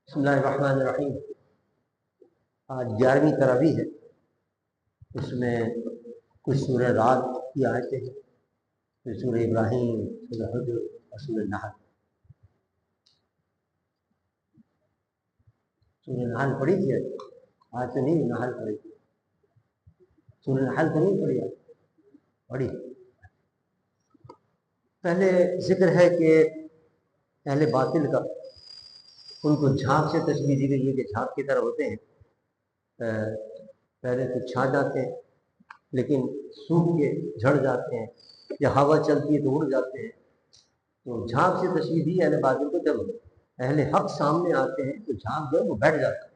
بسم اللہ الرحمن الرحیم۔ آج 11ویں تراویح ہے۔ اس میں کچھ سورہ رعد کی آیتیں ہیں، کچھ سورہ ابراہیم، سورہ حجر اور سورہ نحل۔ سورہ نحل پڑھی تھی آج تو نہیں، نحل پڑھی تھی، سورہ نحل تو نہیں پڑھی، پڑھی۔ پہلے ذکر ہے کہ اہل باطل کا ان کو جھاگ سے تشبیہ دی گئی ہے کہ جھاگ کی طرح ہوتے ہیں، پہلے تو چھا جاتے ہیں لیکن سوکھ کے جھڑ جاتے ہیں، یا ہوا چلتی ہے تو اڑ جاتے ہیں۔ تو جھاگ سے تشبیہ دی اہل باطل کو۔ جب اہل حق سامنے آتے ہیں تو جھاگ جو ہے وہ بیٹھ جاتا ہے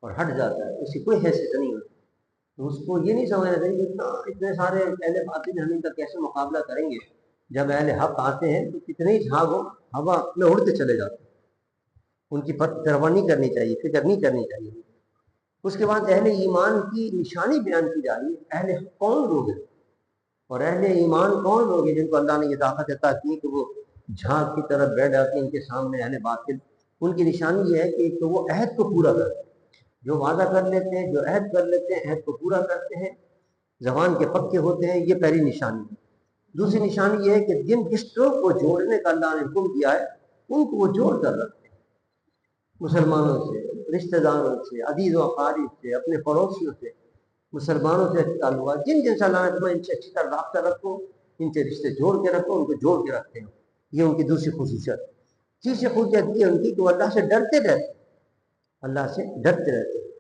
اور ہٹ جاتا ہے، اس کی کوئی حیثیت نہیں ہوتی۔ تو اس کو یہ نہیں سمجھنا چاہیے کہ اتنے سارے اہل باطل ہم ان کا کیسے مقابلہ کریں گے۔ جب اہل حق آتے ہیں تو کتنے ہی جھاگ ہو، ہوا میں اڑتے چلے جاتے ہیں، ان کی پرواہ نہیں کرنی چاہیے، فکر نہیں کرنی چاہیے۔ اس کے بعد اہل ایمان کی نشانی بیان کی جا رہی ہے۔ اہل کون لوگ ہیں اور اہل ایمان کون لوگ ہیں جن کو اللہ نے یہ طاقت عطا کی کہ وہ جھاگ کی طرف بیٹھ جاتے ہیں ان کے سامنے اہل باطل۔ ان کی نشانی یہ ہے کہ ایک تو وہ عہد کو پورا کرتے ہیں، جو وعدہ کر لیتے ہیں، جو عہد کر لیتے ہیں، عہد کو پورا کرتے ہیں، زبان کے پکے ہوتے ہیں، یہ پہلی نشانی ہے۔ دوسری نشانی یہ ہے کہ جن رشتوں کو جوڑنے کا اللہ نے حکم کیا ہے ان کو وہ جوڑ کر رکھتے ہیں، مسلمانوں سے، رشتہ داروں سے، عزیز و اقارب سے، اپنے پڑوسیوں سے، مسلمانوں سے تعلقات جن جن سے اللہ نے تمہیں ان سے اچھی طرح رابطہ رکھو، ان سے رشتے جوڑ کے رکھو، ان کو جوڑ کے رکھتے ہیں۔ یہ ان کی دوسری خصوصیت۔ تیسری خصوصیت یہ ان کی کہ وہ اللہ سے ڈرتے رہتے ہیں، اللہ سے ڈرتے رہتے ہیں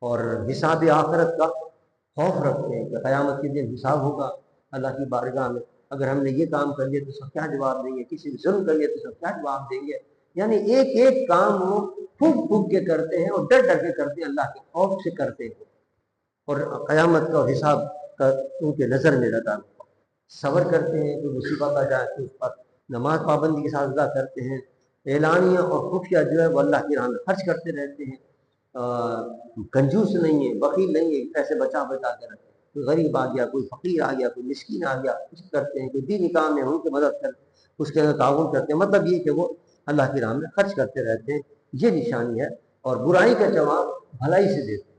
اور حساب آخرت کا خوف رکھتے ہیں کہ قیامت کے دن حساب ہوگا اللہ کی بارگاہ میں۔ اگر ہم نے یہ کام کر لیا تو سب کیا جواب دیں گے، کسی نے ظلم کر لیا تو سب کیا جواب دیں گے۔ یعنی ایک ایک کام وہ پھونک پھونک کے کرتے ہیں اور ڈر ڈر کے کرتے ہیں، اللہ کے خوف سے کرتے ہیں، اور قیامت کا حساب کا ان کے نظر میں رہتا ہے۔ صبر کرتے ہیں کہ مصیبت آ جائے تو اس پر نماز پابندی کے ساتھ ادا کرتے ہیں، اعلانیہ اور خفیہ جو ہے وہ اللہ کی راہ میں خرچ کرتے رہتے ہیں، کنجوس نہیں ہے، بخیل نہیں ہے، پیسے بچا بچا کے رکھتے ہیں۔ کوئی غریب آ گیا، کوئی فقیر آ گیا، کوئی مسکین آ گیا، کچھ کرتے ہیں، کوئی دینی کام ہے ان کی مدد کرتے ہیں، اس کے اندر تعاون کرتے ہیں۔ مطلب یہ کہ وہ اللہ کی راہ میں خرچ کرتے رہتے ہیں، یہ نشانی ہے۔ اور برائی کا جواب بھلائی سے دیتے ہیں۔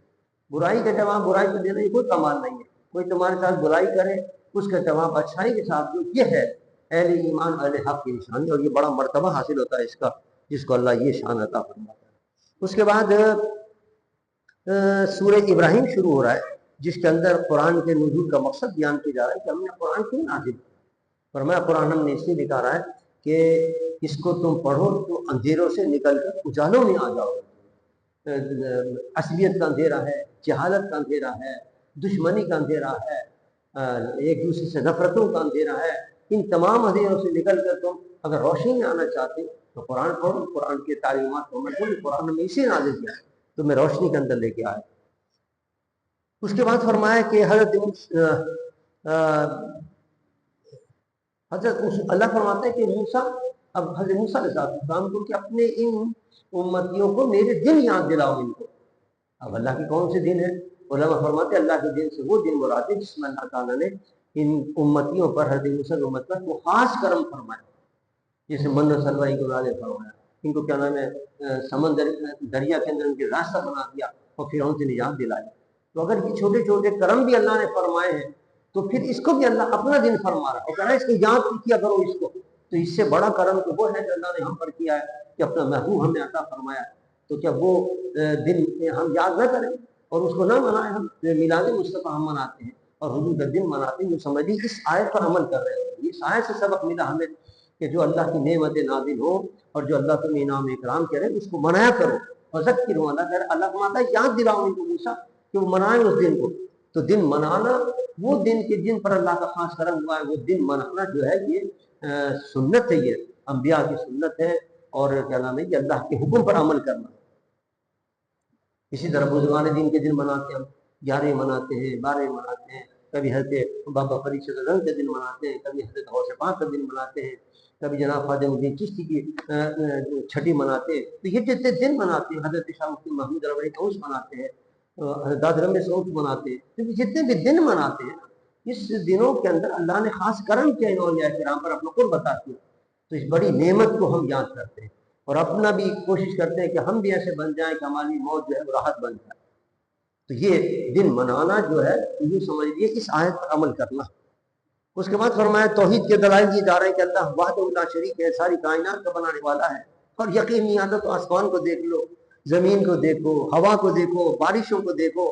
برائی کا جواب برائی سے دینا یہ کوئی کمال نہیں ہے۔ کوئی تمہارے ساتھ برائی کرے اس کا جواب اچھائی کے ساتھ دو، یہ ہے اہل ایمان اہل حق کی نشانی، اور یہ بڑا مرتبہ حاصل ہوتا ہے اس کا، جس کو اللہ یہ شان عطا فرماتا ہے۔ اس کے بعد سورہ ابراہیم شروع ہو رہا ہے، جس کے اندر قرآن کے نزول کا مقصد بیان کیا جا رہا ہے کہ ہم نے قرآن کیوں نازل کیا۔ فرمایا قرآن ہم نے اس لیے نکالا ہے کہ اس کو تم پڑھو تو اندھیروں سے نکل کر اجالوں میں آ جاؤ۔ عصبیت کا اندھیرا ہے، جہالت کا اندھیرا ہے، دشمنی کا اندھیرا ہے، ایک دوسرے سے نفرتوں کا اندھیرا ہے۔ ان تمام اندھیروں سے نکل کر تم اگر روشنی میں آنا چاہتے تو قرآن پڑھو، قرآن کی تعلیمات کو عمل کرو۔ قرآن میں اسی نازل کیا ہے، تمہیں روشنی کے اندر لے کے آئے۔ اس کے بعد فرمایا کہ حضرت اللہ فرماتا ہے کہ موسیٰ، اب حضرت موسیٰ علیہ السلام کو کہ اپنے ان امتیوں کو میرے دن یاد دلاؤ ان کو۔ اب اللہ کے کون سے دن ہیں؟ علماء فرماتے ہیں اللہ کے دن سے وہ دن مراد ہے جس میں اللہ تعالیٰ نے ان امتیوں پر، حضرت موسیٰ کی امت پر وہ خاص کرم فرمایا، جیسے من و سلوہ کو نازل فرمایا، ان کو کیا نام ہے سمندر دریا کے اندر ان کے راستہ بنا دیا اور پھر ان سے نجات دلائی۔ تو اگر یہ چھوٹے چھوٹے کرم بھی اللہ نے فرمائے ہیں تو پھر اس کو بھی اللہ اپنا دن فرما رہا ہے، کہنا اس کو یاد کیا کرو اس کو۔ تو اس سے بڑا کرم تو وہ ہے جو اللہ نے ہم پر کیا ہے کہ اپنا محبوب ہمیں عطا فرمایا۔ تو کیا وہ دن ہم یاد نہ کریں اور اس کو نہ منائیں؟ ہم میلاد مصطفیٰ ہم مناتے ہیں اور حضور کا دن مناتے ہیں، جو سمجھیے اس آیت پر عمل کر رہے ہیں۔ اس آیت سے سبق ملا ہمیں کہ جو اللہ کی نعمت نازل ہو اور جو اللہ تمہیں انعام اکرام کرے اس کو منایا کرو۔ وذکروا، اللہ فرماتا ہے یاد دلاؤ ان کو موسیٰ کہ وہ منائیں اس دن کو۔ تو دن منانا، وہ دن کے جن پر اللہ کا خاص کرم ہوا ہے، وہ دن منانا جو ہے یہ سنت ہے، یہ انبیاء کی سنت ہے، اور کیا نام ہے کہ اللہ کے حکم پر عمل کرنا۔ اسی طرح بزرگان دین کے دن مناتے ہیں، ہم 11 مناتے ہیں، 12 مناتے ہیں، کبھی حضرت بابا فرید شاہ رنگ کے دن مناتے ہیں، کبھی حضرت غوث پاک کا دن مناتے ہیں، کبھی جناب خواجہ الدین چشتی کی چھٹی مناتے ہیں۔ تو یہ جتنے دن مناتے ہیں، حضرت شاہ مفتی محمود ربڑی کا عرس مناتے ہیں، حضرت داد رم سعود مناتے ہیں، کیونکہ جتنے بھی دن مناتے ہیں اس دنوں کے اندر اللہ نے خاص کرم کیا ان اولیاء کرام پر، اپنا قرب عطا کیا۔ تو اس بڑی نعمت کو ہم یاد کرتے ہیں اور اپنا بھی کوشش کرتے ہیں کہ ہم بھی ایسے بن جائیں کہ ہماری موت جو ہے وہ راحت بن جائے. تو یہ دن منانا جو ہے یہ سمجھ لیجیے اس آیت پر عمل کرنا. اس کے بعد فرمایا توحید کے دلائل یہ جا رہے ہیں کہ اللہ وحدہ لا شریک ہے، ساری کائنات کا بنانے والا ہے. اور یقین نہیں آتا تو آسمان کو دیکھ لو، زمین کو دیکھو، ہوا کو دیکھو، بارشوں کو دیکھو،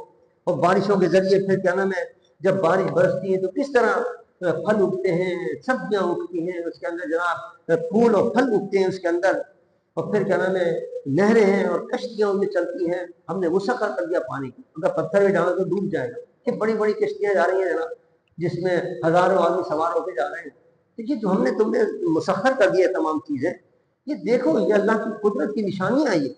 اور بارشوں کے ذریعے پھر کیا نام ہے جب بارش برستی ہے تو کس طرح پھل اگتے ہیں، سبزیاں اگتی ہیں اس کے اندر جناب، پھول اور پھل اگتے ہیں اس کے اندر، اور پھر کیا نام ہے نہریں ہیں اور کشتیاں ان میں چلتی ہیں. ہم نے مسخر کر دیا پانی کو، اگر پتھر بھی ڈالا تو ڈوب جائے گا. یہ بڑی بڑی کشتیاں جا رہی ہیں جناب جس میں ہزاروں آدمی سوار ہو کے جا رہے ہیں. تو یہ جو ہم نے تم نے مسخر کر دیا تمام چیزیں، یہ دیکھو یہ اللہ کی قدرت کی نشانیاں ہیں. یہ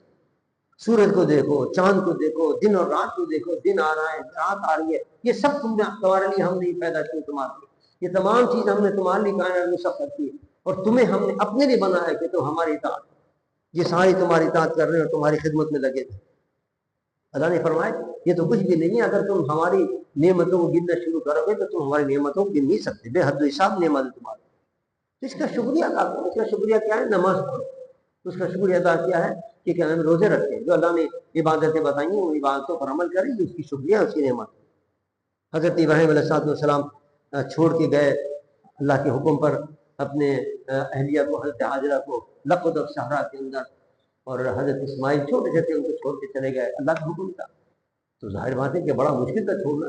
سورج کو دیکھو، چاند کو دیکھو، دن اور رات کو دیکھو، دن آ رہا ہے رات آ رہی ہے، یہ سب تمہارے لیے ہم نے پیدا کی تمہارے لیے. یہ تمام چیز ہم نے تمہارے لیے کائنات میں مسخر کی اور تمہیں ہم نے اپنے لیے بنایا کہ تم ہماری اطاعت، یہ ساری تمہاری اطاعت کر رہے ہیں اور تمہاری خدمت میں لگے تھے. اللہ نے فرمایا یہ تو کچھ بھی نہیں ہے، اگر تم ہماری نعمتوں کو گننا شروع کرو گے تو تم ہماری نعمتوں کو گن نہیں سکتے. بے حد و حساب نعمت ہے تمہاری. اس کا شکریہ ادا کرو. اس کا شکریہ کیا ہے؟ نماز پڑھو. اس کا شکریہ ادا کیا ہے کہ کیا نام روزے رکھے. جو اللہ نے عبادتیں بتائیں ہیں ان عبادتوں پر عمل کریں، اس کی شکریہ اس کی نعمت. حضرت ابراہیم علیہ السلام چھوڑ کے گئے اللہ کے حکم پر اپنے اہلیہ کو، حضرت حاجرہ کو لقد صحرا کے اندر، اور حضرت اسماعیل چھوٹے سے تھے ان کو چھوڑ کے چلے گئے. اللہ کا حکم تھا تو ظاہر بات ہے کہ بڑا مشکل تھا چھوڑنا.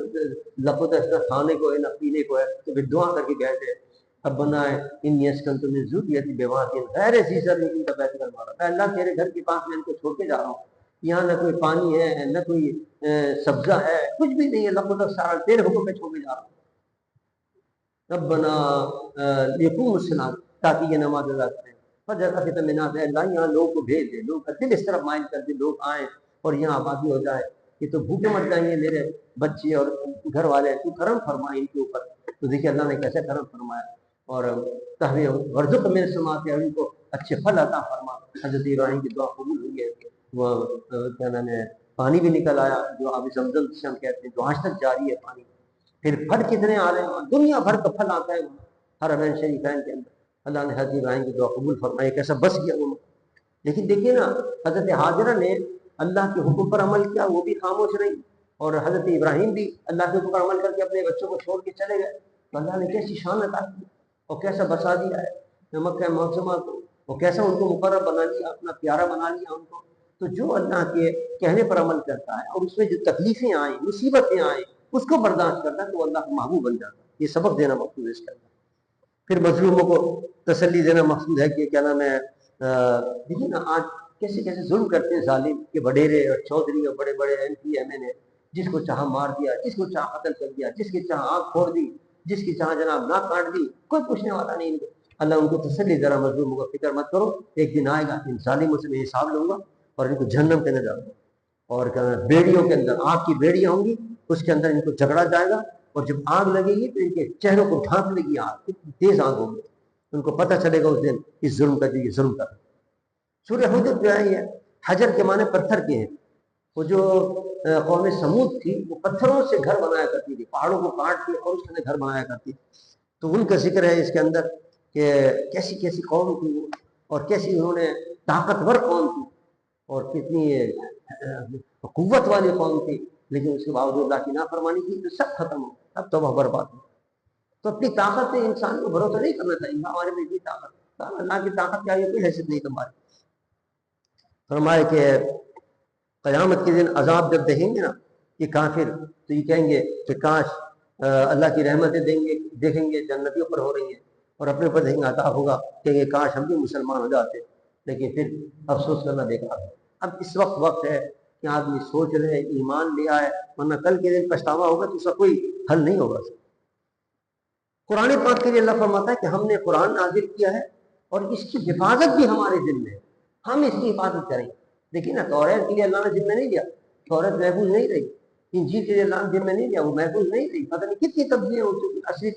لقد کھانے کو ہے نہ پینے کو ہے، تو پھر دعا کر کے گئے تھے اب بنائے انی اسکنت من ذریتی بواد غیر ذی زرع عند بیتک المحرم. اللہ تیرے گھر کے پاس میں ان کو چھوڑ کے جا رہا ہوں، یہاں نہ کوئی پانی ہے نہ کوئی سبزہ ہے، کچھ بھی نہیں ہے. لقد صحرا تیرے حکم پہ چھوڑ کے جا رہا ہوں. ربنا یقوموا الصلاۃ تاکہ یہ نماز ادا کریں. فجر کا تمنات ہے اللہ یہاں لوگوں کو بھیج دے، لوگ کا دل اس طرف مائل کر دے، لوگ آئیں اور یہاں آبادی ہو جائے. یہ تو بھوکے مر جائیں گے میرے بچے اور گھر والے، تو کرم فرما ان کے اوپر. تو دیکھیے اللہ نے کیسے کرم فرمایا اور ورزق میں سماعت ہے ان کو اچھے پھل عطا فرما. حضرت ابراہیم کی دعا قبول ہوئی ہے، وہ کیا نام ہے پانی بھی نکل آیا جو آب زمزم جسے ہم کہتے ہیں، جو آج تک جاری ہے پانی. پھر پھل کتنے آ رہے ہیں، دنیا بھر کا پھل آتا ہے حرمین شریفین کے اندر. اللہ نے حضرت ابراہیم کی دعا قبول فرمائی، کیسا بس گیا وہ. لیکن دیکھیے نا حضرت حاجرہ نے اللہ کے حکم پر عمل کیا، وہ بھی خاموش رہی، اور حضرت ابراہیم بھی اللہ کے حکم پر عمل کر کے اپنے بچوں کو چھوڑ کے چلے گئے. تو اللہ نے کیسی شان عطا کی اور کیسا بسا دیا ہے مکہ معظمہ کو، اور کیسا ان کو مقرب بنا لیا، اپنا پیارا بنا لیا ان کو. تو جو اللہ کے کہنے پر عمل کرتا ہے اور اس میں جو تکلیفیں آئیں، مصیبتیں آئیں، اس کو برداشت کرتا ہے تو اللہ کا محبوب بن جاتا ہے. یہ سبق دینا مقصود ہے اس کے اندر. پھر مظلوموں کو تسلی دینا مقصود ہے کہ کیا نام ہے دیکھیے نا آج کیسے کیسے ظلم کرتے ہیں ظالم کے وڈیرے اور چودھری اور بڑے بڑے ایم پی ایم این اے. جس کو چاہا مار دیا، جس کو چاہا قتل کر دیا، جس کی چاہا آنکھ پھوڑ دی، جس کی چاہا جناب ناک کاٹ دی، کوئی پوچھنے والا نہیں. اللہ ان کو تسلی ذرا مظلوموں کو فکر مت کرو، ایک دن آئے گا ان ظالموں سے میں حساب لوں گا اور ان کو جہنم کے اندر ڈالوں گا. اور بیڑیوں کے اندر آگ کی بیڑیاں ہوں گی، اس کے اندر ان کو جھگڑا جائے گا، اور جب آگ لگے گی تو ان کے چہروں کو ڈھانپ لے گی آگ، تیز آگ ہوگی. ان کو پتہ چلے گا اس دن اس ظلم کا جو یہ ظلم کر. سورہ حجر جو ہے یہ حجر کے معنی پتھر کے ہیں. وہ جو قوم سمود تھی وہ پتھروں سے گھر بنایا کرتی تھی، پہاڑوں کو کاٹ کے اور اس کے اندر گھر بنایا کرتی. تو ان کا ذکر ہے اس کے اندر کہ کیسی کیسی قوم تھی وہ، اور کیسی انہوں نے طاقتور قوم تھی اور کتنی قوت والی قوم تھی، لیکن اس کے باوجود اللہ کی نافرمانی کی تو سب ختم ہو، اب توبہ برباد ہو. تو اپنی طاقت سے انسان کو بھروسہ نہیں کرنا چاہیے ہمارے میں اتنی طاقت، اللہ کی طاقت کی آگے کوئی حیثیت نہیں تمہاری. فرمائے کہ قیامت کے دن عذاب جب دہیں گے نا یہ کافر، تو یہ کہیں گے کہ کاش اللہ کی رحمتیں دیکھیں گے جنتیوں پر ہو رہی ہیں اور اپنے پر دیکھیں گے عذاب ہوگا، کہیں گے کاش ہم بھی مسلمان ہو جاتے. لیکن پھر افسوس کرنا بیکار ہے. اب اس وقت ہے کہ آدمی سوچ رہے ایمان لے آئے، ورنہ کل کے دن پچھتاوا ہوگا تو اس کا کوئی حل نہیں ہوگا. قرآن پاک کے لیے اللہ فرماتا ہے کہ ہم نے قرآن نازل کیا ہے اور اس کی حفاظت بھی ہمارے ذمہ ہے، ہم اس کی حفاظت کریں. دیکھیے نا توریت کے لیے اللہ نے ذمہ نہیں دیا، توریت محفوظ نہیں رہی. انجیل کے لیے اللہ نے ذمہ نہیں دیا، وہ محفوظ نہیں رہی. پتہ نہیں کتنی تبدیلیاں ہو چکی، اصلی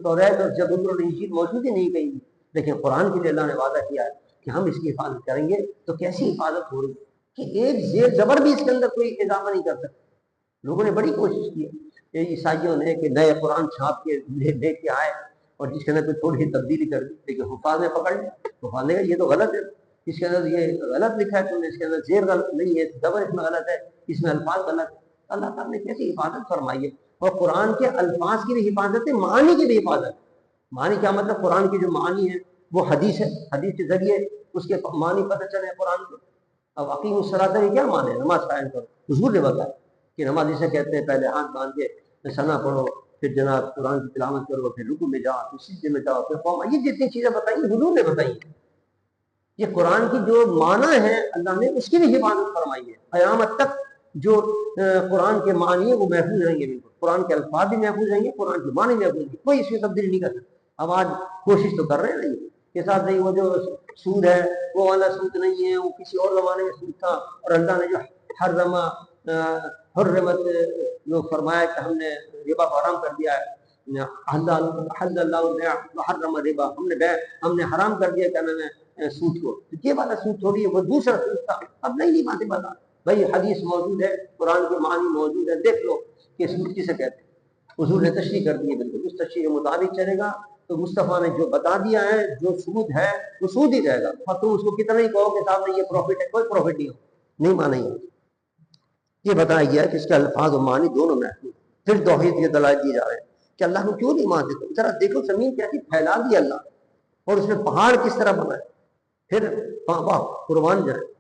توریت اور زبور اور انجیل موجود ہی نہیں کہیں. لیکن قرآن کے لیے اللہ نے وعدہ کیا ہے کہ ہم اس کی حفاظت کریں گے. تو کیسی حفاظت ہو رہی کہ ایک زیر زبر بھی اس کے اندر کوئی اضافہ نہیں کر سکتا. لوگوں نے بڑی کوشش کی ہے عیسائیوں نے کہ نئے قرآن چھاپ کے لے کے آئے اور جس کے اندر کوئی تھوڑی سی تبدیلی کر دی، لیکن حفاظ نے پکڑ لیا. حفاظ نے کہا یہ تو غلط ہے، اس کے اندر یہ غلط لکھا ہے تم نے، اس کے اندر زیر غلط نہیں ہے، زبر اس میں غلط ہے، اس میں الفاظ غلط ہے۔ اللہ تعالیٰ نے کیسی حفاظت فرمائی ہے، اور قرآن کے الفاظ کی بھی حفاظت ہے، معانی کی بھی حفاظت۔ معنی کیا مطلب؟ قرآن کی جو معانی ہے وہ حدیث ہے، حدیث کے ذریعے اس کے معنی پتہ چلے قرآن کے۔ اب اقیم الصلاۃ یہ کیا معنی ہے؟ نماز قائم کرو۔ حضور نے بتایا کہ نماز اسے کہتے ہیں پہلے ہاتھ باندھ کے ثنا پڑھو، پھر جناب قرآن کی تلاوت کرو، پھر رکوع میں جاؤ، پھر سجدے میں جاؤ، پھر قوم، یہ جتنی چیزیں بتائی حضور نے بتائی ہیں۔ یہ قرآن کی جو معنی ہے اللہ نے اس کی بھی حفاظت فرمائی ہے، قیامت تک جو قرآن کے معنی ہیں وہ محفوظ رہیں گے، بالکل قرآن کے الفاظ بھی محفوظ رہیں گے، قرآن کے معنی محفوظ رہیں گے، کوئی اس میں تبدیلی نہیں کر سکتا۔ اب آج کوشش تو کر رہے ہیں نہیں کہ صاحب نہیں وہ جو سود ہے وہ والا سود نہیں ہے، وہ کسی اور زمانے میں سود تھا، اور اللہ نے جو حرمت جو فرمایا کہ ہم نے ربا کو حرام کر دیا ہے، حل اللہ حرم ربا، ہم نے حرام کر دیا کیا نام ہے سود کو، یہ والا سود تھوڑی ہے، وہ دوسرا سود تھا۔ اب نئی باتیں بتا بھائی، حدیث موجود ہے، قرآن کے معنی موجود ہے، دیکھ لو کہ سود کسے کہتے ہیں۔ حضور نے تشریح کر دی ہے، بالکل اس تشریح کے مطابق چلے گا تو مصطفیٰ نے جو بتا دیا ہے جو سود ہے وہ سود ہی رہے گا، اور تم اس کو کتنا ہی کہو کہ صاحب نے یہ پروفٹ ہے، کوئی پروفٹ نہیں مانے گا۔ یہ بتایا گیا کہ اس کے الفاظ و معنی دونوں محفوظ۔ پھر توحید کے دلائل دیے جا رہے ہیں کہ اللہ کو کیوں نہیں مانتے تم؟ ذرا دیکھو زمین کیسی پھیلا دی اللہ، اور اس میں پہاڑ کس طرح بنا ہے، پھر قربان جائے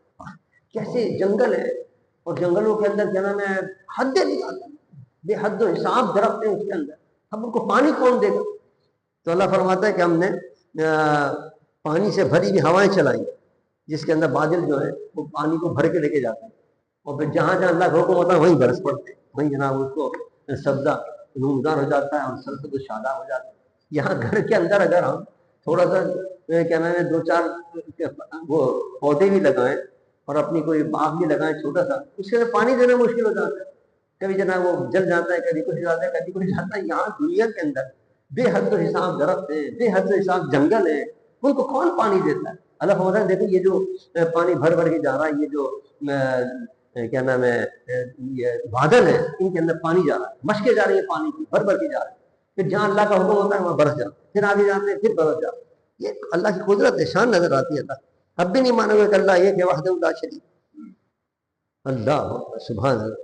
کیسے جنگل ہے، اور جنگلوں کے اندر کیا نام ہے حدیں نکالتے ہیں، بے حد و حساب درخت ہیں اس کے اندر، اب ان کو پانی کون دے گا؟ تو اللہ فرماتا ہے کہ ہم نے پانی سے بھری ہوئی ہوائیں چلائی، جس کے اندر بادل جو ہے وہ پانی کو بھر کے لے کے جاتے ہیں، اور پھر جہاں جہاں اللہ کا حکم ہوتا ہے وہیں برس پڑتے ہیں، وہیں جناب اس کو سبزہ نمودار ہو جاتا ہے اور سرسبز شاداب ہو جاتا ہے۔ یہاں گھر کے اندر اگر ہم تھوڑا سا کیا نام ہے دو چار وہ پودے بھی لگائیں اور اپنی کوئی باغ بھی لگائیں چھوٹا سا، اس کے اندر پانی دینا مشکل ہو جاتا ہے، کبھی جناب وہ جل جاتا ہے، کبھی کچھ جاتا ہے، کبھی کچھ جاتا ہے۔ یہاں دنیا کے اندر بے حد و حساب درخت ہے، بے حد و حساب جنگل ہے، ان کو کون پانی دیتا ہے؟ اللہ فرماتا ہے دیکھو یہ جو پانی بھر بھر کے جا رہا ہے، یہ جو کیا نام ہے یہ بادل ہے، ان کے اندر پانی جا رہا ہے، مشکیں جا رہی ہیں پانی کی، بھر بھر کے جا رہی ہے، پھر جہاں اللہ کا حکم ہوتا ہے وہاں برس جاتا ہے، پھر آگے جاتے ہیں پھر برس جاتا ہے۔ یہ اللہ کی قدرت شان نظر آتی ہے۔ اللہ اب بھی نہیں مانو گے کہ اللہ یہ کہ وحدہ لا شریک، اللہ سبحان اللہ،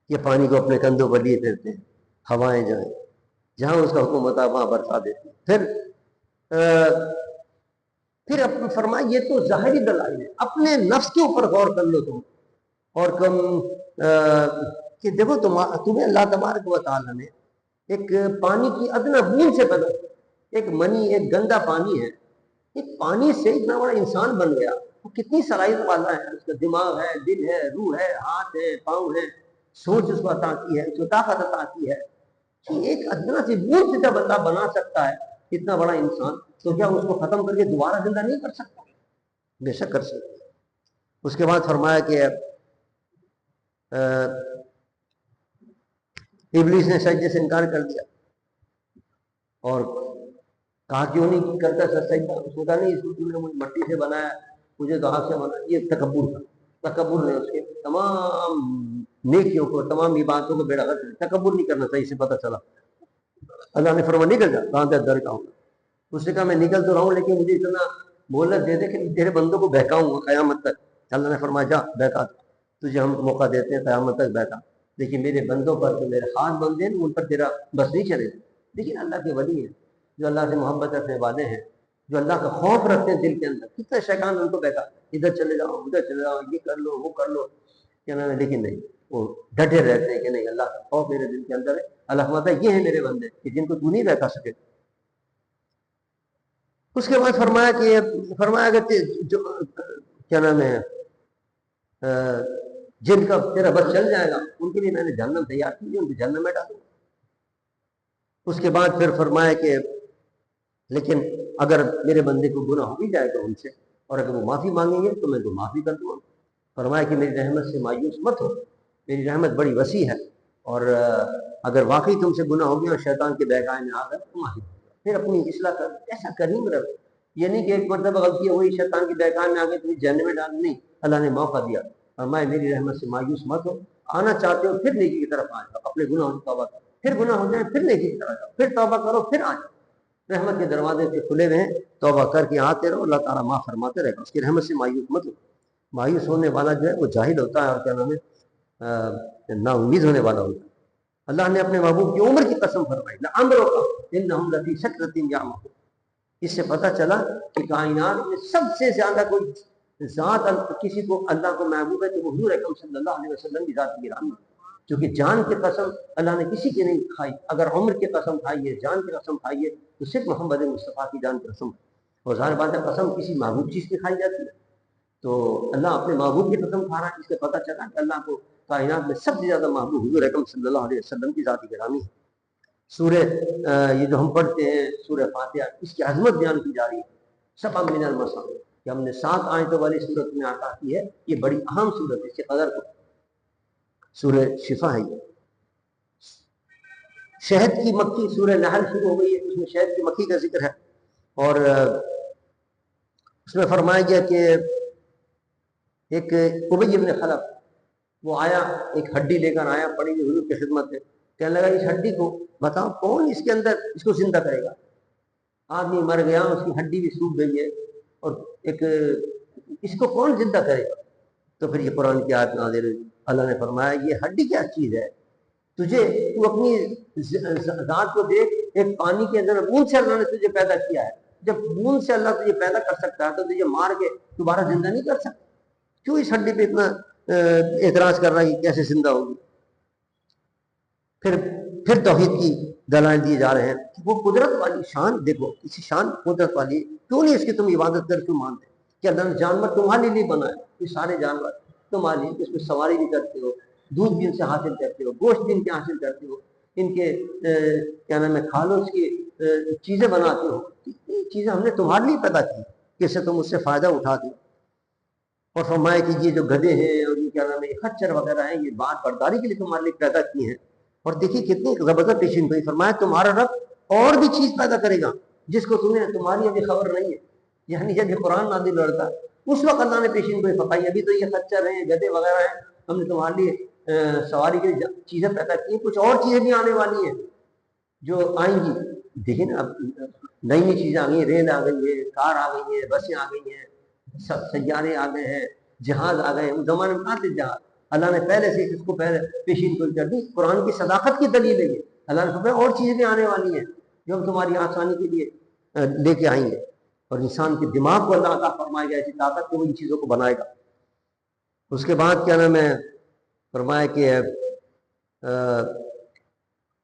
یہ پانی کو اپنے کندھوں پر لیے پھرتے ہیں، ہوائیں جائیں جہاں اس کا حکم ہوتا ہے وہاں برسا دیتے ہیں۔ پھر فرمایا یہ تو ظاہری دلائل ہے، اپنے نفس کے اوپر غور کر لو تم، اور کم کہ دیکھو تمہیں اللہ تبارک و تعالیٰ نے ایک پانی کی ادنا بوند سے پیدا، ایک منی، ایک گندا پانی ہے، ایک پانی سے اتنا بڑا انسان بن گیا، وہ کتنی صلاحیت والا ہے، اس کا دماغ ہے، دل ہے، روح ہے، ہاتھ ہے، پاؤں ہے، سوچ اس کو عطا کی ہے، اس کو طاقت عطا کی ہے کہ ایک ادنا سی بوند سے جب اللہ بنا سکتا ہے اتنا بڑا انسان، تو کیا اس کو ختم کر کے دوبارہ زندہ نہیں کر سکتا؟ بے شک کر سکتا۔ اس کے بعد فرمایا کہ ابلیس نے سجدے سے انکار کر دیا اور کہا کیوں نہیں کرتا سجدہ؟ اس نے کہا نہیں، اس نے مجھے مٹی سے بنایا، مجھے تو ہاتھ سے بنایا۔ یہ تکبر تھا، تکبر نے اس کے تمام نیکیوں کو، تمام عبادتوں کو بیڑا غرق کیا۔ تکبر نہیں کرنا چاہیے، اسے پتہ چلا۔ اللہ نے فرمایا نکل جا، کہاں در کا ہوں۔ اس نے کہا میں نکل تو رہا ہوں لیکن مجھے اتنا مہلت دے دے کہ تیرے بندوں کو بہکاؤں گا قیامت تک۔ اللہ نے فرمایا جا بہکا، تجھے ہم موقع دیتے ہیں قیامت تک بہکا، لیکن میرے بندوں پر جو میرے ہاتھ بندے ہیں ان پر تیرا بس نہیں چلے گا۔ لیکن اللہ کے ولی ہیں، جو اللہ سے محبت رکھنے والے ہیں، جو اللہ کا خوف رکھتے ہیں دل کے اندر، کتنے شیطان ان کو بہکا، ادھر چلے جاؤ ادھر چلے جاؤ، یہ کر لو وہ کر لو، کیا نام ہے، لیکن نہیں، وہ ڈٹے رہتے ہیں کہ نہیں اللہ کا خوف میرے دل کے اندر ہے۔ اللہ فرماتا ہے یہ ہیں میرے بندے کہ جن کو تو نہیں بہکا سکے۔ اس کے بعد فرمایا کہ جو کیا نام ہے جن کا تیرا بس چل جائے گا ان کے لیے میں نے جہنم تیار کی ہے، ان کو جہنم میں ڈالوں۔ اس کے بعد پھر فرمایا کہ لیکن اگر میرے بندے کو گناہ ہو بھی جائے گا ان سے، اور اگر وہ معافی مانگیں گے تو میں تو معافی کر دوں گا۔ فرمایا کہ میری رحمت سے مایوس مت ہو، میری رحمت بڑی وسیع ہے، اور اگر واقعی تم سے گناہ ہو گیا اور شیطان کے بہکائے میں آ گئے تو معافی پھر اپنی اصلاح کر۔ ایسا کریم رہو، یہ نہیں کہ ایک مرتبہ غلطی ہے وہی شیطان کی بہکائے میں آ گئے تمہیں جہنم میں ڈال، نہیں، اللہ نے موقع دیا۔ فرمایا میری رحمت سے مایوس مت ہو، آنا چاہتے ہو پھر نیکی کی طرف آ جاؤ، اپنے گناہوں کی توبہ کرو، پھر گناہ ہو جائے پھر نیکی کی طرف جاؤ، پھر توبہ کرو پھر آ جاؤ۔ رحمت کے دروازے کے کھلے ہوئے ہیں، توبہ کر کے آتے رہو، اللہ تعالیٰ معاف فرماتے رہے گا. اس کی رحمت سے مایوس مت ہو. مایوس ہونے والا جو ہے وہ جاہل ہوتا ہے اور کیا نام ہے نا امید ہونے والا ہوتا ہے. اللہ نے اپنے محبوب کی عمر کی قسم فرمائی، لَعَمْرُكَ إِنَّهُمْ لَفِي سَكْرَةٍ يَعْمَهُونَ. اس سے پتہ چلا کہ کائنات میں سب سے زیادہ کوئی ذات کسی کو اللہ کو محبوب ہے تو وہ حضور اکرم صلی اللہ علیہ وسلم کی ذات گرامی ہے. کیونکہ جان کی قسم اللہ نے کسی کی نہیں کھائی. اگر عمر کی قسم کھائی ہے، جان کی قسم کھائی ہے تو صرف محمد مصطفیٰ کی جان کی قسم. اور ظاہر بات ہے قسم کسی محبوب چیز کی کھائی جاتی ہے، تو اللہ اپنے محبوب کی قسم کھا رہا ہے. اس سے پتہ چلا کہ اللہ کو کائنات میں سب سے زیادہ محبوب حضور اکرم صلی اللہ علیہ وسلم کی ذات گرامی ہے. سورہ یہ جو ہم پڑھتے ہیں سورہ فاتحہ، اس کی عظمت بیان کی جا رہی ہے. سبع من المثانی کہ ہم نے 7 آیتوں والی صورت میں عطا کی ہے. یہ بڑی اہم صورت ہے، اس کے قدر کو سورہ شفا ہے. یہ شہد کی مکھی سورہ نحل شروع ہو گئی ہے، اس میں شہد کی مکھی کا ذکر ہے. اور اس میں فرمایا گیا کہ ایک ابی بن خلف وہ آیا، ایک ہڈی لے کر آیا پڑی ہوئی حضور کی خدمت میں. کہنے لگا اس ہڈی کو بتاؤ کون اس کے اندر اس کو زندہ کرے گا. آدمی مر گیا، اس کی ہڈی بھی سوکھ گئی ہے، اور ایک اس کو کون زندہ کرے گا. تو پھر یہ قرآن کی آیت نازل ہوئی. اللہ نے فرمایا یہ ہڈی کیا چیز ہے، تو اپنی ذات کو دیکھ، ایک پانی کے اندر بوند سے اللہ نے تجھے پیدا کیا ہے. جب بوند سے اللہ تجھے پیدا کر سکتا ہے تو تجھے مار کے دوبارہ زندہ نہیں کر سکتا. کیوں اس ہڈی پہ اتنا اعتراض کر رہا ہے کہ کیسے زندہ ہوگی. پھر توحید کی دلائل دیے جا رہے ہیں کہ وہ قدرت والی شان دیکھو، کسی شان قدرت والی کیوں نہیں اس کی تم عبادت کر کیوں مانتے کہ اللہ نے جانور تمہارے لیے بنائے. یہ سارے جانور تمہارے لیے، اس میں سواری بھی کرتے ہو، دودھ بھی ان سے حاصل کرتے ہو، گوشت بھی ان کے حاصل کرتے ہو، ان کے کیا نام ہے کھالوں کی چیزیں بناتے ہو. یہ چیزیں ہم نے تمہارے لیے پیدا کی کہ اس سے تم اس سے فائدہ اٹھا دو. اور فرمایا کہ یہ جو گدھے ہیں اور یہ کیا نام ہے خچر وغیرہ ہیں، یہ بات برداری کے لیے تمہارے لیے پیدا کی ہیں. اور دیکھیے کتنی زبردست پیشین گوئی. فرمایا تمہارا رب اور بھی چیز پیدا کرے گا جس کو تمہیں تمہاری ابھی خبر نہیں ہے. یعنی جب یہ قرآن نازل لڑتا اس وقت اللہ نے پیشین گوئی فرمائی ابھی تو یہ خچر ہیں، گدھے وغیرہ ہیں، ہم نے تمہارے لیے سواری کے لیے چیزیں پیدا کی ہیں. کچھ اور چیزیں بھی آنے والی ہیں جو آئیں گی. دیکھیں نا اب نئی نئی چیزیں آ گئی ہیں، ریل آ گئی ہے، کار آ گئی ہیں، بسیں آ گئی ہیں، سیارے آ گئے ہیں، جہاز آ گئے ہیں. اس زمانے میں آتے جہاز اللہ نے پہلے سے اس کو پہلے پیشین گوئی کر دی. قرآن کی صداقت کی دلیل ہے یہ. اللہ نے فرمایا اور چیزیں بھی آنے والی ہیں جو ہم تمہاری آسانی کے لیے لے کے آئیں گے. اور انسان کے دماغ کو اللہ عطا فرمائے گا ایسی طاقت کہ وہ ان چیزوں کو بنائے گا. اس کے بعد کیا نام ہے فرمایا کہ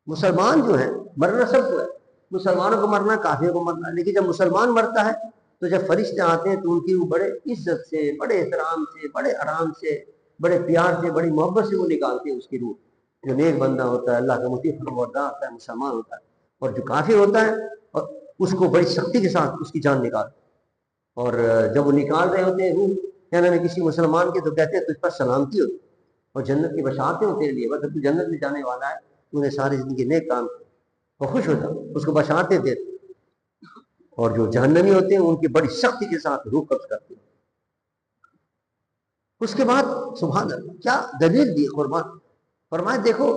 مسلمان جو ہے مرنا سب کو ہے، مسلمانوں کو مرنا، کافروں کو مرنا. لیکن جب مسلمان مرتا ہے تو جب فرشتے آتے ہیں تو ان کی وہ بڑے عزت سے، بڑے احترام سے، بڑے آرام سے، بڑے پیار سے، بڑی محبت سے وہ نکالتے ہیں اس کی روح. جو نیک بندہ ہوتا ہے، اللہ کا مطیع فرمانبردار ہوتا ہے، مسلمان ہوتا ہے. اور جو کافر ہوتا ہے اور اس کو بڑی سختی کے ساتھ اس کی جان نکالتے. اور جب وہ نکال رہے ہوتے ہیں روح کہنے میں کسی مسلمان کے تو کہتے ہیں تجھ پر سلامتی ہوتی اور جنت کی بشارتیں ہوتے ہیں لیے تو جنت میں جانے والا ہے، تو نے ساری زندگی نیک کام کیا اور خوش ہوتا اس کو بشارتیں دیتے. اور جو جہنمی ہوتے ہیں ان کی بڑی سختی کے ساتھ روح قبض کرتے ہیں. اس کے بعد سبحان اللہ کیا دلیل دی قربان. فرمائے دیکھو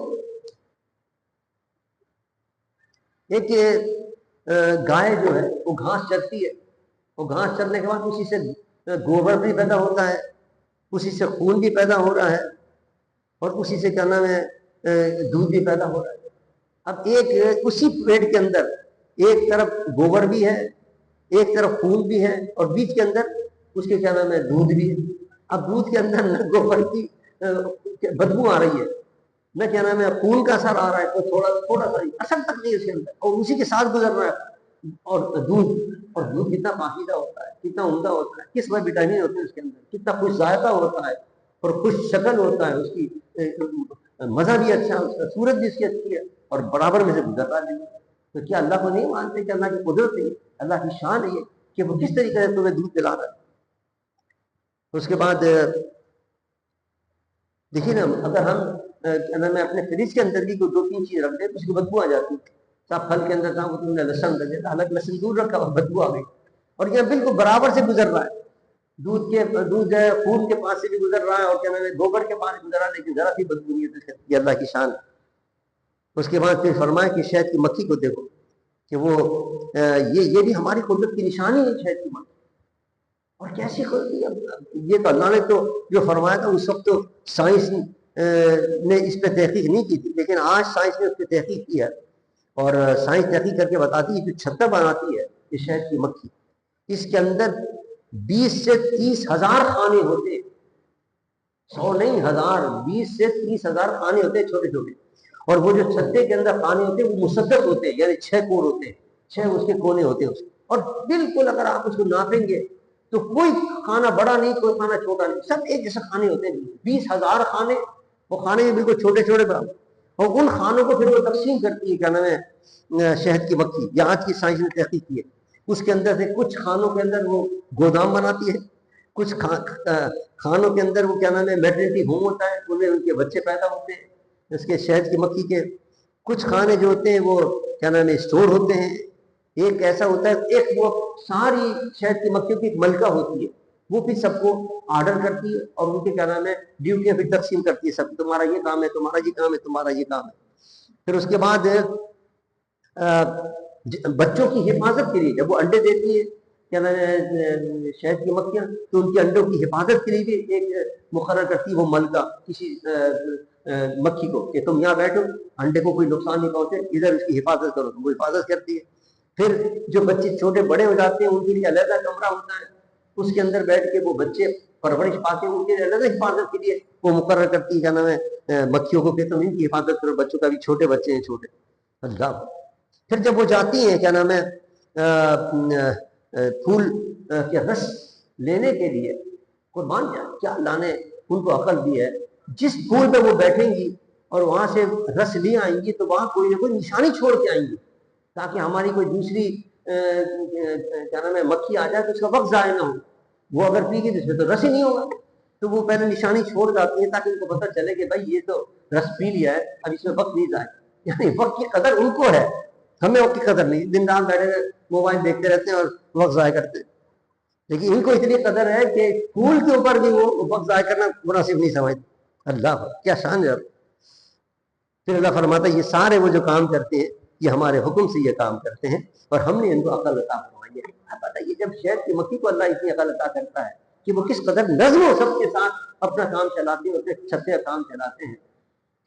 ایک گائے جو ہے وہ گھاس چرتی ہے، وہ گھاس چرنے کے بعد اسی سے گوبر بھی پیدا ہوتا ہے، اسی سے خون بھی پیدا ہو رہا ہے، اور اسی سے کیا نام ہے دودھ بھی پیدا ہو رہا ہے. اب ایک اسی پیٹ کے اندر ایک طرف گوبر بھی ہے، ایک طرف خون بھی ہے، اور بیچ کے اندر اس کے کیا نام ہے دودھ بھی ہے. اب دودھ کے اندر نہ گوبر کی بدبو آ رہی ہے، نہ کیا نام ہے خون کا اثر آ رہا ہے، تو تھوڑا سا اثر تک نہیں اس کے اندر، اور اسی کے ساتھ گزر رہا ہے. اور دودھ کتنا پاکیزہ ہوتا ہے، کتنا عمدہ ہوتا ہے، کس میں وٹامن ہوتے ہیں اس کے اندر، کتنا خوش ذائقہ ہوتا ہے اور خوش شکل ہوتا ہے، اس کی مزہ بھی اچھا ہے، اس کا صورت بھی اس کی اچھی ہے، اور برابر میں سے گزر رہا نہیں. تو کیا اللہ کو نہیں مانتے کہ اللہ کی قدرت ہے، اللہ کی شان ہے کہ وہ کس طریقے سے تمہیں دودھ پلا رہا ہے. اس کے بعد دیکھیے نا اگر ہم اپنے فریج کے اندر بھی کوئی 2-3 چیز رکھ دیں تو اس کی بدبو آ جاتی ہے. صاحب پھل کے اندر تھا وہ تم نے لہسن رکھ دیا، حالانکہ لہسن دور رکھا اور بدبو آ گئی. اور یہ بالکل برابر سے گزر رہا ہے، دودھ ہے خون کے پاس سے بھی گزر رہا ہے، اور کیا نام ہے گوبر کے پاس گزر رہا ہے، لیکن ذرا سی بدبو نہیں ہے. یہ اللہ کی شان. اس کے بعد پھر فرمایا کہ شہد کی مکھی کو دیکھو، کہ وہ یہ بھی ہماری قدرت کی نشانی ہے شہد کی مکھی. اور کیسی یہ تو اللہ نے تو جو فرمایا تھا اس وقت تو سائنس نے اس پہ تحقیق نہیں کی تھی، لیکن آج سائنس نے اس پہ تحقیق کی ہے، اور سائنس تحقیق کر کے بتاتی ہے جو چھتر بناتی ہے یہ شہد کی مکھی، اس کے اندر 20 سے 30 ہزار خانے ہوتے ہیں، 100 نہیں 1000، 20 سے 30 ہزار خانے ہوتے ہیں چھوٹے چھوٹے. اور وہ جو چھتے کے اندر خانے ہوتے ہیں وہ مسدس ہوتے ہیں، یعنی 6 کور ہوتے ہیں، 6 اس کے کونے ہوتے ہیں. اور بالکل اگر آپ اس کو ناپیں گے تو کوئی کھانا بڑا نہیں، کوئی کھانا چھوٹا نہیں، سب ایک جیسے کھانے ہوتے ہیں. 20,000 کھانے، وہ کھانے بھی بالکل چھوٹے چھوٹے برابر. اور ان کھانوں کو پھر وہ تقسیم کرتی ہے، کیا نام ہے، شہد کی مکھی. یہ آج کی سائنس نے تحقیق کی ہے. اس کے اندر سے کچھ کھانوں کے اندر وہ گودام بناتی ہے، کچھ کھانوں کے اندر وہ کیا نام ہے میٹرنٹی ہوم ہوتا ہے، ان میں ان کے بچے پیدا ہوتے ہیں اس کے شہد کی مکھی کے. کچھ کھانے جو ہوتے ہیں وہ کیا نام ہے اسٹور ہوتے ہیں. ایک ایسا ہوتا ہے، ایک وہ ساری شہد کی مکھیوں کی ایک ملکہ ہوتی ہے، وہ بھی سب کو آرڈر کرتی ہے اور ان کے کیا نام ہے ڈیوٹیاں پھر تقسیم کرتی ہے. سب تمہارا یہ کام ہے، تمہارا یہ کام ہے، تمہارا یہ کام ہے. پھر اس کے بعد بچوں کی حفاظت کے لیے جب وہ انڈے دیتی ہے کیا نام ہے شہد کی مکھیاں، تو ان کے انڈوں کی حفاظت کے لیے بھی ایک مقرر کرتی ہے وہ ملکہ کسی مکھی کو کہ تم یہاں بیٹھو، انڈے کو کوئی نقصان نہیں پہنچے، ادھر اس کی حفاظت کرو. وہ حفاظت کرتی ہے. پھر جو بچے چھوٹے بڑے ہو جاتے ہیں ان کے لیے علیحدہ کمرہ ہوتا ہے، اس کے اندر بیٹھ کے وہ بچے پرورش پاتے ہیں، ان کے علیحدہ حفاظت کے لیے وہ مقرر کرتی ہے کیا نام ہے مکھیوں کو کہ تم ان کی حفاظت کرو، بچوں کا بھی چھوٹے بچے ہیں چھوٹے. اللہ. پھر جب وہ جاتی ہیں کیا نام ہے پھول کے رس لینے کے لیے، قربان کیا اللہ نے ان کو عقل دی ہے. جس پھول پہ وہ بیٹھیں گی اور وہاں سے رس لے آئیں گی تو وہاں کوئی نہ کوئی نشانی چھوڑ کے آئیں گی تاکہ ہماری کوئی دوسری کیا نام ہے مکھی آ جائے تو اس کا وقت ضائع نہ ہو. وہ اگر پی گی تو اس میں تو رس ہی نہیں ہوگا، تو وہ پہلے نشانی چھوڑ جاتی ہے تاکہ ان کو پتہ چلے کہ بھائی یہ تو رس پی لیا ہے، اب اس میں وقت نہیں ضائع. یعنی وقت کی قدر ان کو ہے، ہمیں وقت کی قدر نہیں. دن رات بیٹھے موبائل دیکھتے رہتے ہیں اور وقت ضائع کرتے ہیں. لیکن ان کو اتنی قدر ہے کہ پھول کے اوپر بھی وہ وقت ضائع کرنا مناسب نہیں سمجھتے. اللہ کیا شان ہے. پھر اللہ فرماتا ہے یہ سارے وہ جو کام کرتے ہیں یہ ہمارے حکم سے یہ کام کرتے ہیں اور ہم نے ان کو عقل عطا فرمائی ہے. آپ بتائیے جب شہد کی مکھی کو اللہ اتنی عقل عطا کرتا ہے کہ وہ کس قدر نظم و ضبط کے ساتھ اپنا کام چلاتے ہیں، اپنے چھتے کام چلاتے ہیں،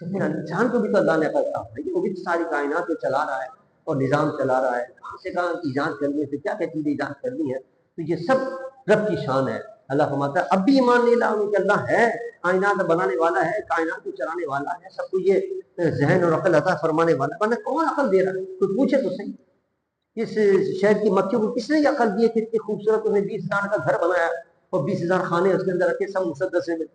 تو پھر انسان کو بھی تو اللہ نے عقل عطا فرمائی ہے. وہ بھی ساری کائنات کو چلا رہا ہے اور نظام چلا رہا ہے. کہاں سے کہاں ایجاد کرنی ہے، کیا کیا چیزیں ایجاد کرنی ہے. تو یہ سب رب کی شان ہے. اللہ فرماتا ہے اب بھی ایمان نہیں لاؤ کہ اللہ ہے، کائنات بنانے والا ہے، کائنات کو چلانے والا ہے، سب کو یہ ذہن اور عقل عطا فرمانے والا ہے. ورنہ کون عقل دے رہا ہے؟ کوئی پوچھے تو صحیح. اس شہد کی مکھیوں کو کس نے یہ عقل دی ہے کہ اتنی خوبصورت انہیں 20,000 کا گھر بنایا اور 20,000 خانے اس کے اندر رکھے، سب مسدس میں.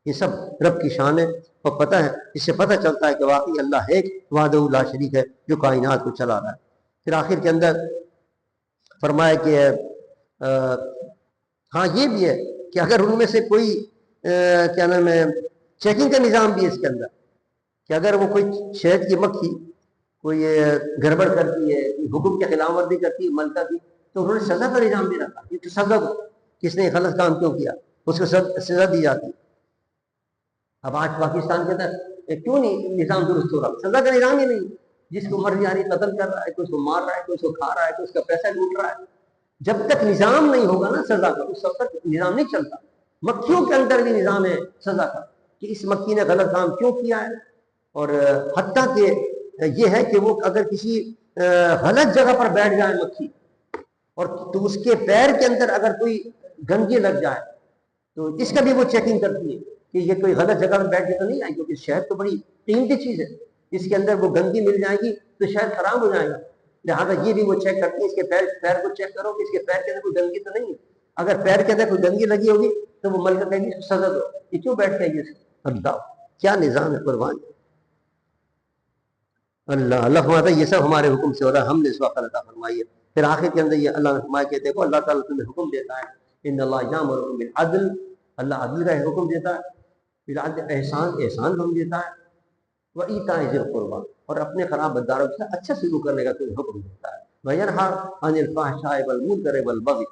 یہ سب رب کی شان ہے. اور پتہ ہے اس سے پتہ چلتا ہے کہ واقعی اللہ ایک وحدہ لا شریک ہے جو کائنات کو چلا رہا ہے. پھر آخر کے اندر فرمایا کہ ہاں یہ بھی ہے کہ اگر ان میں سے کوئی کیا نام ہے چیکنگ کا نظام بھی ہے اس کے اندر کہ اگر وہ کوئی شہد کی مکھی کوئی گڑبڑ کرتی ہے، حکم کی خلاف ورزی کرتی ہے ملکہ کی، تو انہوں نے سزا کا نظام بھی رکھا کہ سزا کو کس نے غلط کام کیوں کیا اس کو سزا دی جاتی. اب آج پاکستان کے اندر کیوں نہیں نظام درست ہو رہا؟ سزا کا نظام ہی نہیں. جس کو مرضی آ رہی قتل کر رہا ہے، کوئی اس کو مار رہا ہے، کوئی اس کو کھا رہا ہے، کوئی اس کا پیسہ لوٹ رہا ہے. جب تک نظام نہیں ہوگا نا سزا کا اس وقت تک نظام نہیں چلتا. مکھیوں کے اندر بھی نظام ہے سزا کا کہ اس مکھی نے غلط کام کیوں کیا ہے. اور حتیٰ کہ یہ ہے کہ وہ اگر کسی غلط جگہ پر بیٹھ جائے مکھی اور تو اس کے پیر کے اندر اگر کوئی گندگی لگ جائے تو اس کا بھی وہ چیکنگ کرتی ہے کہ یہ کوئی غلط جگہ پر بیٹھ کے تو نہیں آئی، کیونکہ شہد تو بڑی قیمتی چیز ہے، اس کے اندر وہ گندگی مل جائے گی تو شہد خراب ہو جائے گا. لہٰذا یہ بھی وہ چیک کرتی ہے اس کے پیر کو چیک کرو کہ اس کے پیر کے اندر کوئی گندگی تو نہیں ہے. اگر پیر کے اندر کوئی گندگی لگی ہوگی تو وہ ملکہ کہے گی اس کو سزا دو. یہ کیوں بیٹھ کے آئیے؟ اللہ کیا نظام ہے قربان. اللہ فرماتا ہے یہ سب ہمارے حکم سے ہو رہا ہے، ہم نے اس کو عقل عطا فرمائی ہے. پھر آخر کے اندر یہ اللہ نے فرمایا کہ دیکھو اللہ تعالیٰ تمہیں حکم دیتا ہے ان اللہ یامرکم بالعدل، اللہ عدل کا حکم دیتا ہے، بالعدل احسان حکم دیتا ہے، وایتاء ذی القربی اور اپنے خراب بداروں سے اچھا سلوک کرنے کا تمہیں حکم دیتا ہے، وینہی عن الفحشاء والمنکر والبغی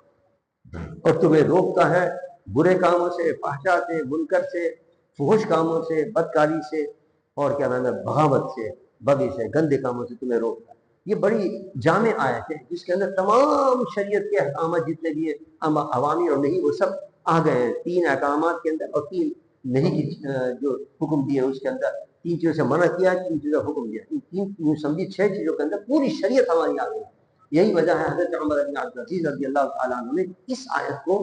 اور تمہیں روکتا ہے برے کاموں سے، فحشاء سے، منکر سے، فحش کاموں سے، بدکاری سے اور کیا نام ہے بغاوت سے، بغی سے، گندے کاموں سے تمہیں روکتا ہے. یہ بڑی جامع آیت ہے جس کے اندر تمام شریعت کے احکامات جتنے بھی عوامی اور نہیں وہ سب آ گئے ہیں 3 احکامات کے اندر، اور 3 نہیں کی جو حکم دیے اس کے اندر 3 چیزوں سے منع کیا، 3 چیزوں کا حکم دیا، ان 3 سمجھی 6 چیزوں کے اندر پوری شریعت ہماری آ گئی. یہی وجہ ہے حضرت عمر بن عبد العزیز رضی اللہ تعالیٰ عنہ نے اس آیت کو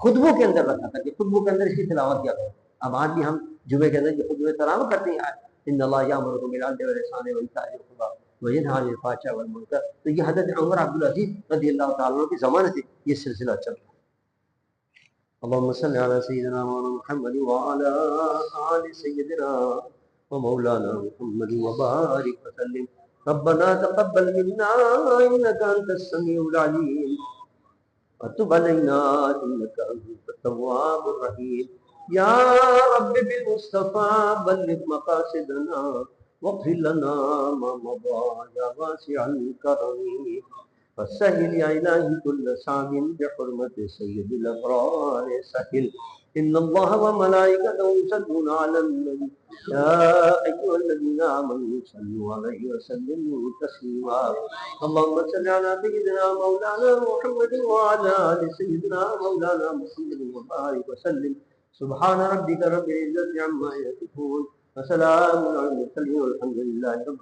خطبوں کے اندر رکھا تھا کہ خطبوں کے اندر اس کی تلاوت کیا کریں. اب آج بھی ہم جمعے کے اندر جو خطبے تلاوت کرتے ہیں ان اللہ یامرکم بالعدل والاحسان وایتاء ذی القربی وینہی عن الفحشاء والمنکر، تو یہ حضرت عمر عبد العزیز رضی اللہ تعالیٰ عنہ کے زمانے سے یہ سلسلہ چل رہا ہے. اللهم صل على سيدنا محمد وعلى آل سيدنا ومولانا محمد وبارك وسلم. ربنا تقبل منا إنك أنت السميع العليم وتب علينا إنك أنت التواب الرحيم. يا رب بالمصطفى بلغ مقاصدنا واغفر لنا ما مضى يا واسع الكرم. فسهل يا إلهي كل صعب بحرمة سيد الأبرار سهل. إن الله وملائكته يصلون على النبي يا أيها الذين آمنوا صلوا عليه وسلموا تسليما. اللهم صل على سيدنا مولانا محمد وعلى آل سيدنا مولانا محمد وبارك وسلم. سبحان ربك رب العزة عما يصفون وسلام على المرسلين والحمد لله رب